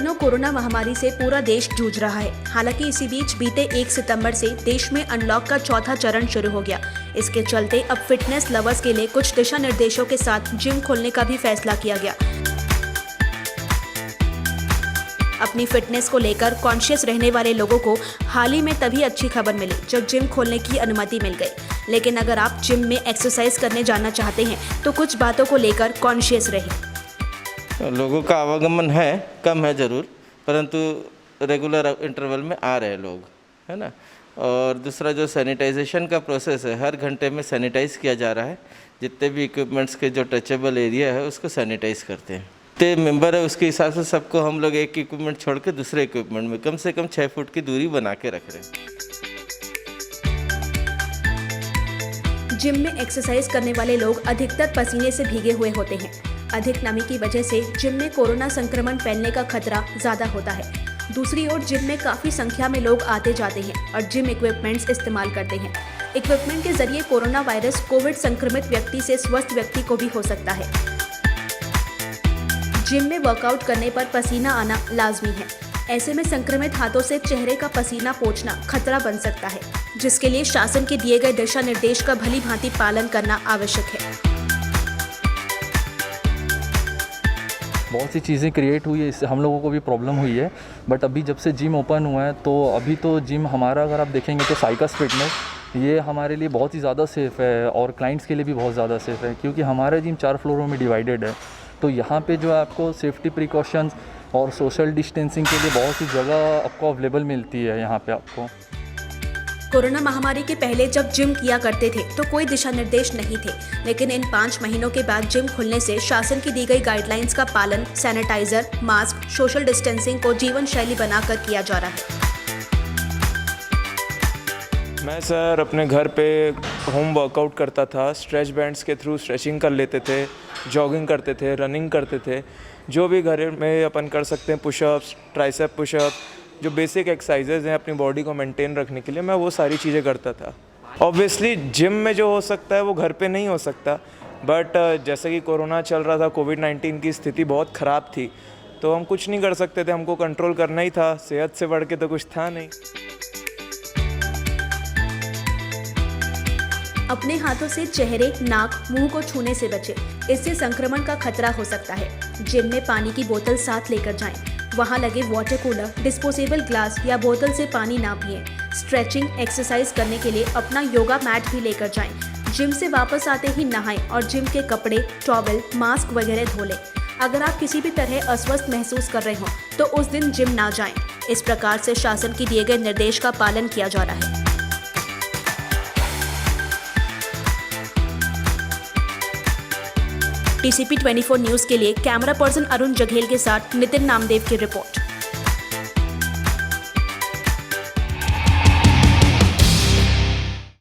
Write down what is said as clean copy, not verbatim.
दिनों कोरोना महामारी से पूरा देश जूझ रहा है। हालांकि इसी बीच बीते 1 सितंबर से देश में अनलॉक का चौथा चरण शुरू हो गया। इसके चलते अब फिटनेस लवर्स के लिए कुछ दिशा निर्देशों के साथ जिम खोलने का भी फैसला किया गया। अपनी फिटनेस को लेकर कॉन्शियस रहने वाले लोगों को हाल ही में तभी अच्छी खबर मिली जब जिम खोलने की अनुमति मिल गई। लेकिन अगर आप जिम में एक्सरसाइज करने जाना चाहते हैं तो कुछ बातों को लेकर कॉन्शियस रहें। लोगों का आवागमन है, कम है ज़रूर, परंतु रेगुलर इंटरवल में आ रहे लोग, है ना। और दूसरा जो सैनिटाइजेशन का प्रोसेस है, हर घंटे में सैनिटाइज़ किया जा रहा है। जितने भी इक्विपमेंट्स के जो टचेबल एरिया है उसको सैनिटाइज़ करते हैं। जितने मेंबर है उसके हिसाब से सबको हम लोग एक इक्विपमेंट छोड़ के दूसरे इक्विपमेंट में कम से कम 6 फुट की दूरी बना के रख रहे हैं। जिम में एक्सरसाइज करने वाले लोग अधिकतर पसीने से भीगे हुए होते हैं। अधिक नमी की वजह से जिम में कोरोना संक्रमण फैलने का खतरा ज्यादा होता है। दूसरी ओर जिम में काफी संख्या में लोग आते जाते हैं और जिम इक्विपमेंट्स इस्तेमाल करते हैं। इक्विपमेंट के जरिए कोरोना वायरस कोविड संक्रमित व्यक्ति से स्वस्थ व्यक्ति को भी हो सकता है। जिम में वर्कआउट करने पर पसीना आना लाजमी है। ऐसे में संक्रमित हाथों से चेहरे का पसीना पोंछना खतरा बन सकता है, जिसके लिए शासन के दिए गए दिशा निर्देश का भली भांति पालन करना आवश्यक है। बहुत सी चीज़ें क्रिएट हुई है, इससे हम लोगों को भी प्रॉब्लम हुई है। बट अभी जब से जिम ओपन हुआ है तो अभी तो जिम हमारा अगर आप देखेंगे तो साइकस फिटनेस ये हमारे लिए बहुत ही ज़्यादा सेफ़ है और क्लाइंट्स के लिए भी बहुत ज़्यादा सेफ़ है, क्योंकि हमारा जिम 4 फ्लोरों में डिवाइडेड है। तो यहाँ पे जो है आपको सेफ्टी प्रिकॉशंस और सोशल डिस्टेंसिंग के लिए बहुत सी जगह आपको अवेलेबल मिलती है यहाँ पे आपको। कोरोना महामारी के पहले जब जिम किया करते थे तो कोई दिशा निर्देश नहीं थे, लेकिन इन 5 महीनों के बाद जिम खुलने से शासन की दी गई गाइडलाइंस का पालन सैनिटाइजर, मास्क, सोशल डिस्टेंसिंग को जीवन शैली बनाकर किया जा रहा है। मैं सर अपने घर पे होम वर्कआउट करता था। स्ट्रेच बैंड्स के थ्रू स्ट्रेचिंग कर लेते थे, जॉगिंग करते थे, रनिंग करते थे, जो भी घर में अपन कर सकते हैं, पुशअप्स, ट्राइसेप पुशअप, जो बेसिक एक्सरसाइजेज हैं अपनी बॉडी को मेंटेन रखने के लिए, मैं वो सारी चीज़ें करता था। ऑब्वियसली जिम में जो हो सकता है वो घर पे नहीं हो सकता, बट जैसे कि कोरोना चल रहा था, कोविड-19 की स्थिति बहुत ख़राब थी, तो हम कुछ नहीं कर सकते थे, हमको कंट्रोल करना ही था। सेहत से बढ़ के तो कुछ था नहीं। अपने हाथों से चेहरे, नाक, मुंह को छूने से बचें, इससे संक्रमण का खतरा हो सकता है। जिम में पानी की बोतल साथ लेकर जाएं। वहां लगे वाटर कूलर, डिस्पोजेबल ग्लास या बोतल से पानी ना पिएं। स्ट्रेचिंग, एक्सरसाइज करने के लिए अपना योगा मैट भी लेकर जाएं। जिम से वापस आते ही नहाएं और जिम के कपड़े, टॉवल, मास्क वगैरह धो लें। अगर आप किसी भी तरह अस्वस्थ महसूस कर रहे हो तो उस दिन जिम ना जाएं। इस प्रकार से शासन के दिए गए निर्देश का पालन किया जा रहा है। TCP 24 न्यूज़ के लिए कैमरा पर्सन अरुण जघेल के साथ नितिन नामदेव की रिपोर्ट।